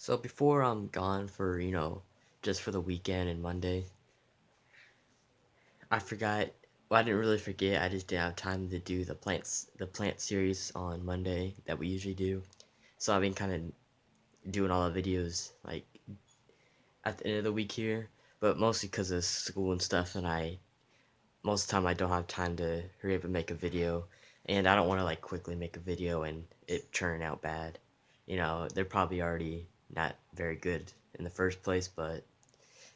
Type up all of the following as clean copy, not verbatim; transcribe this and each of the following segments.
So before I'm gone for, just for the weekend and Monday, I forgot, well, I didn't really forget, I just didn't have time to do the plant series on Monday that we usually do. So I've been kind of doing all the videos like at the end of the week here, but mostly because of school and stuff, and most of the time I don't have time to hurry up and make a video, and I don't want to like quickly make a video and it turn out bad. They're probably already not very good in the first place, but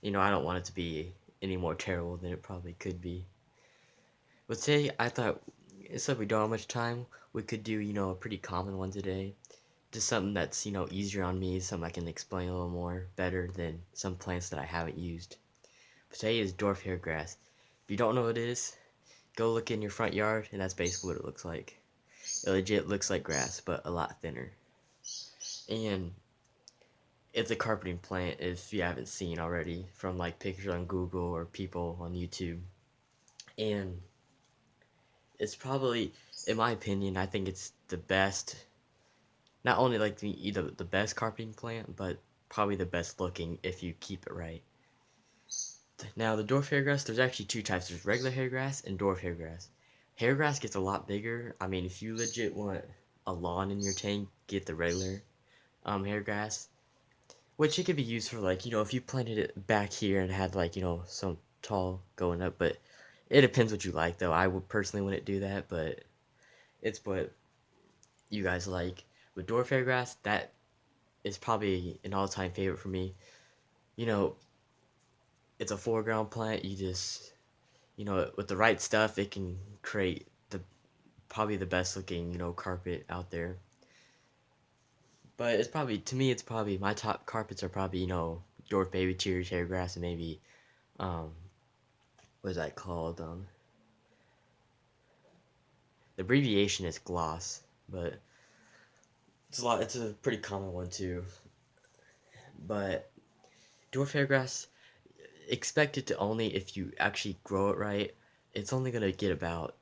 I don't want it to be any more terrible than it probably could be. But today, I thought, instead we don't have much time, we could do, a pretty common one today. Just something that's, easier on me, something I can explain a little more better than some plants that I haven't used. But today is dwarf hairgrass. If you don't know what it is, go look in your front yard, and that's basically what it looks like. It legit looks like grass, but a lot thinner. And it's a carpeting plant if you haven't seen already from like pictures on Google or people on YouTube. And it's probably, in my opinion, I think it's the best, not only like the best carpeting plant, but probably the best looking if you keep it right. Now the dwarf hairgrass, there's actually two types. There's regular hairgrass and dwarf hairgrass. Hairgrass gets a lot bigger. I mean, if you legit want a lawn in your tank, get the regular hairgrass. Which it could be used for, like, if you planted it back here and had, like, some tall going up, but it depends what you like, though. I would personally wouldn't do that, but it's what you guys like. With dwarf hairgrass, that is probably an all-time favorite for me. You know, it's a foreground plant. You just, with the right stuff, it can create probably the best looking, carpet out there. But it's probably, to me, it's probably, my top carpets are probably, dwarf baby tears, hairgrass, and maybe, um, what is that called? The abbreviation is gloss, but it's a pretty common one too. But dwarf hairgrass, expect it to only, if you actually grow it right, it's only gonna get about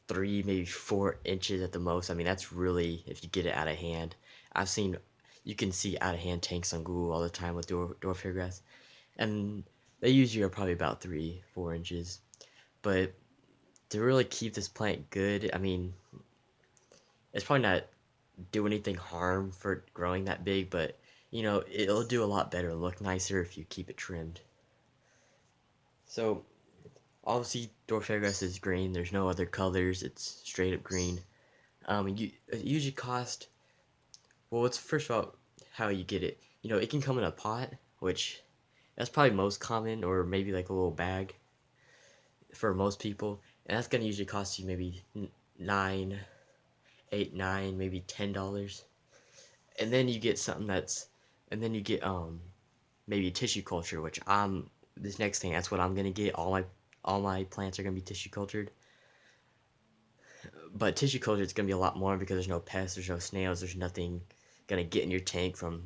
3, maybe 4 inches at the most. I mean, that's really if you get it out of hand. I've seen, you can see out of hand tanks on Google all the time with dwarf hairgrass, and they usually are probably about 3, 4 inches. But to really keep this plant good, I mean, it's probably not do anything harm for growing that big, but it'll do a lot better, look nicer if you keep it trimmed. So obviously dwarf hairgrass is green. There's no other colors. It's straight up green. It usually cost, well, it's first of all how you get it. It can come in a pot, which that's probably most common, or maybe like a little bag for most people, and that's gonna usually cost you maybe 9, 8, 9, maybe $10. And then you get something that's, and then you get maybe tissue culture, which this next thing, that's what I'm gonna get. All my plants are gonna be tissue cultured. But tissue culture is gonna be a lot more because there's no pests, there's no snails, there's nothing gonna get in your tank from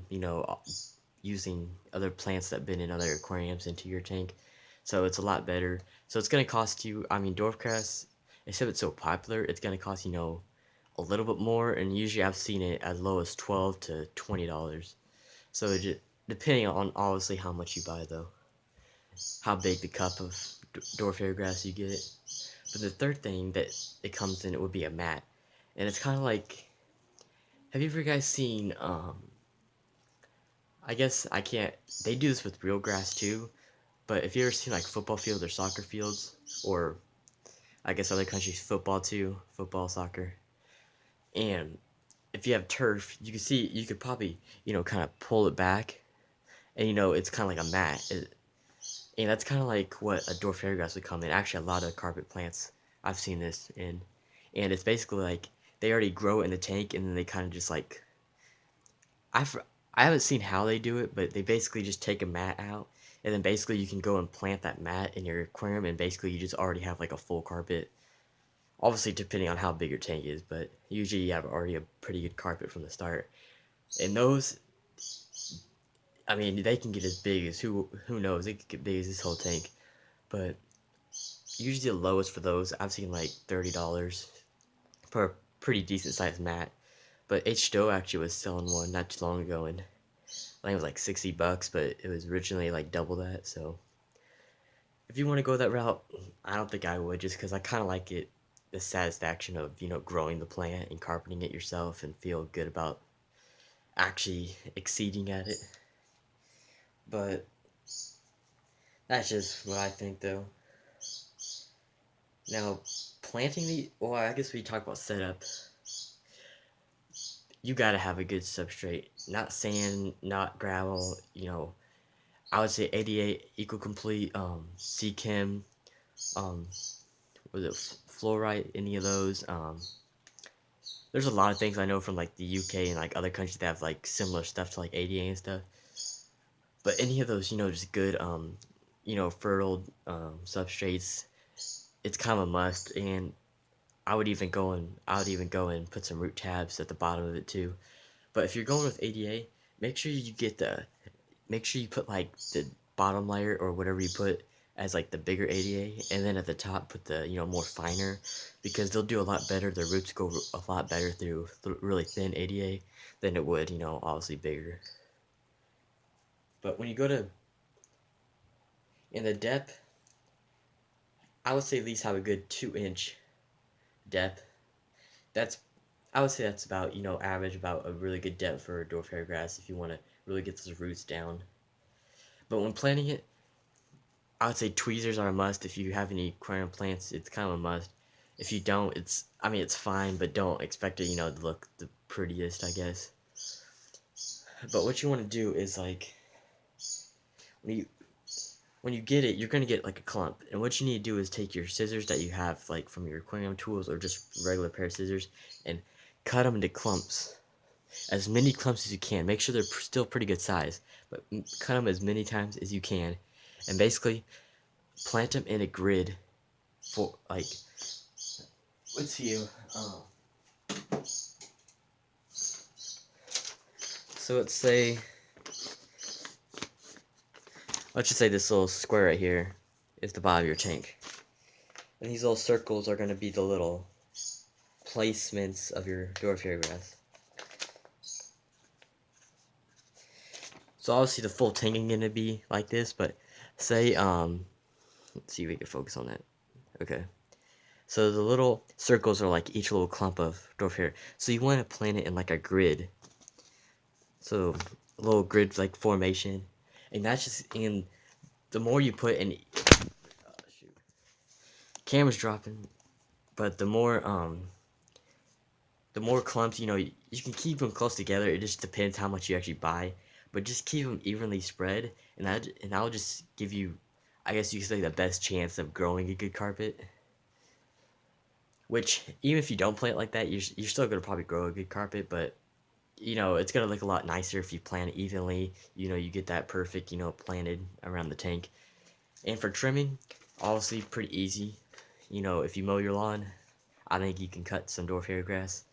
using other plants that have been in other aquariums into your tank. So it's a lot better. So it's gonna cost you, I mean, dwarf grass, except it's so popular, it's gonna cost a little bit more, and usually I've seen it as low as $12 to $20. So it just, depending on obviously how much you buy, though, how big the cup of dwarf hairgrass you get. But the third thing that it comes in, it would be a mat, and it's kind of like, have you ever guys seen? I guess I can't. They do this with real grass too, but if you ever seen like football fields or soccer fields, or I guess other countries football too, football, soccer, and if you have turf, you could probably kind of pull it back, and it's kind of like a mat. And that's kind of like what a dwarf hairgrass would come in. Actually, a lot of carpet plants I've seen this in, and it's basically like they already grow in the tank, and then they kind of just like I've I haven't seen how they do it, but they basically just take a mat out, and then basically you can go and plant that mat in your aquarium, and basically you just already have like a full carpet. Obviously, depending on how big your tank is, but usually you have already a pretty good carpet from the start. And those, I mean, they can get as big as who knows? They could get big as this whole tank. But usually the lowest for those, I've seen like $30 for a pretty decent sized mat. But H2O actually was selling one not too long ago, and I think it was like $60, but it was originally like double that. So if you want to go that route, I don't think I would, just because I kind of like it, the satisfaction of growing the plant and carpeting it yourself and feel good about actually exceeding at it. But that's just what I think, though. Now, planting well, I guess we talk about setup. You gotta have a good substrate, not sand, not gravel. I would say 88 equal complete, C-Chem, um, was it fluorite, any of those. There's a lot of things I know from like the UK and like other countries that have like similar stuff to like ADA and stuff. But any of those, just good, fertile substrates, it's kind of a must. And I would even go and put some root tabs at the bottom of it too. But if you're going with ADA, make sure you get make sure you put like the bottom layer or whatever you put as like the bigger ADA, and then at the top put the more finer, because they'll do a lot better. Their roots go a lot better through really thin ADA than it would obviously bigger. But when you go to in the depth, I would say at least have a good 2-inch depth. That's I would say that's about average, about a really good depth for a dwarf hairgrass if you want to really get those roots down. But when planting it, I would say tweezers are a must. If you have any aquarium plants, it's kind of a must. If you don't, it's fine, but don't expect it, to look the prettiest, I guess. But what you want to do is like when you get it, you're gonna get like a clump, and what you need to do is take your scissors that you have like from your aquarium tools or just regular pair of scissors and cut them into clumps, as many clumps as you can. Make sure they're still pretty good size, but cut them as many times as you can, and basically plant them in a grid for like, let's see, so let's just say this little square right here is the bottom of your tank, and these little circles are going to be the little placements of your dwarf hairgrass. So obviously the full tank is going to be like this, but say let's see if we can focus on that. Okay, so the little circles are like each little clump of dwarf hair, so you want to plant it in like a grid, so a little grid like formation, and that's just in the more you put in. Shoot, camera's dropping. But the more clumps, you can keep them close together. It just depends how much you actually buy, but just keep them evenly spread, and that'll just give you, I guess you could say, the best chance of growing a good carpet. Which, even if you don't plant like that, you're still gonna probably grow a good carpet, but it's gonna look a lot nicer if you plant it evenly. You get that perfect, planted around the tank. And for trimming, obviously pretty easy. If you mow your lawn, I think you can cut some dwarf hairgrass.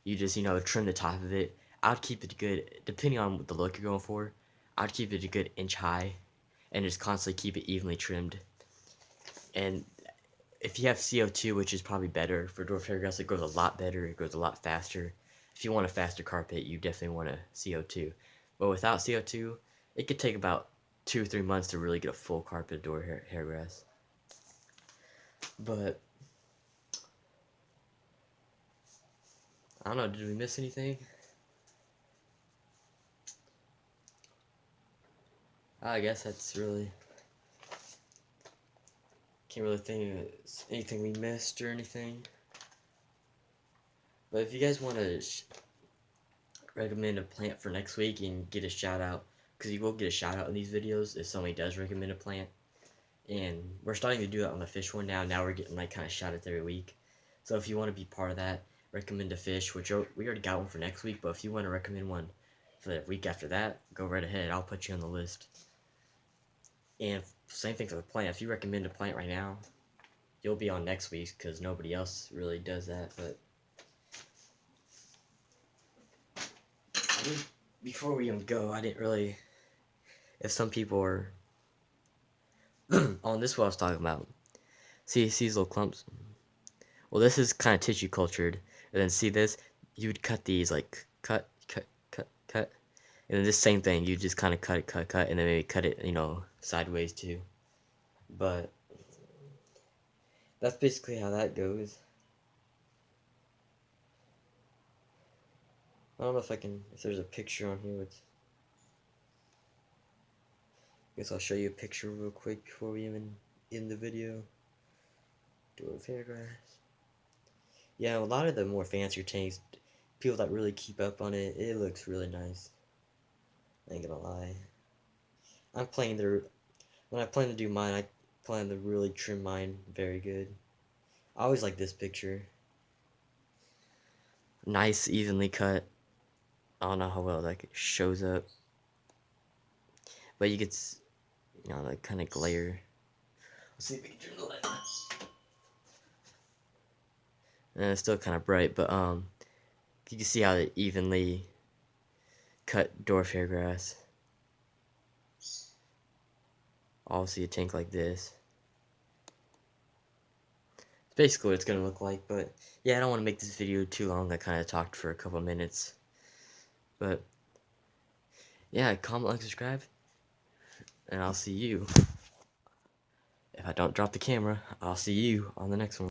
You just, trim the top of it. I'd keep it good, depending on the look you're going for, I'd keep it a good inch high and just constantly keep it evenly trimmed. And if you have CO2, which is probably better for dwarf hairgrass, it grows a lot better, it grows a lot faster. If you want a faster carpet, you definitely want a CO2. But without CO2, it could take about 2 or 3 months to really get a full carpet of dwarf hairgrass. But I don't know, did we miss anything? I guess that's really, can't really think of anything we missed or anything. But if you guys want to recommend a plant for next week and get a shout out, because you will get a shout out in these videos if somebody does recommend a plant. And we're starting to do that on the fish one now. Now we're getting like kind of shout outs every week. So if you want to be part of that, recommend a fish, which we already got one for next week, but if you want to recommend one for the week after that, go right ahead. I'll put you on the list. And same thing for the plant. If you recommend a plant right now, you'll be on next week's, because nobody else really does that. But before we even go, I didn't really, if some people are on this, what I was talking about. See these little clumps? Well, this is kind of tissue cultured. And then see this? You would cut these, like, cut, And then this same thing, you just kind of cut, and then maybe cut it, you know, sideways too. But that's basically how that goes. I don't know if there's a picture on here. Guess I'll show you a picture real quick before we even end the video. Dwarf hairgrass. Yeah, a lot of the more fancier tanks, people that really keep up on it, it looks really nice. I ain't gonna lie. When I plan to do mine, I plan to really trim mine very good. I always like this picture. Nice, evenly cut. I don't know how well that shows up. But you get, you know, that kind of glare. Let's see if we can turn the light on. And it's still kind of bright, but you can see how it evenly cut dwarf hairgrass. Obviously a tank like this. It's basically what it's gonna look like, but yeah, I don't want to make this video too long. I kind of talked for a couple minutes. But yeah, comment, like, subscribe, and I'll see you. If I don't drop the camera, I'll see you on the next one.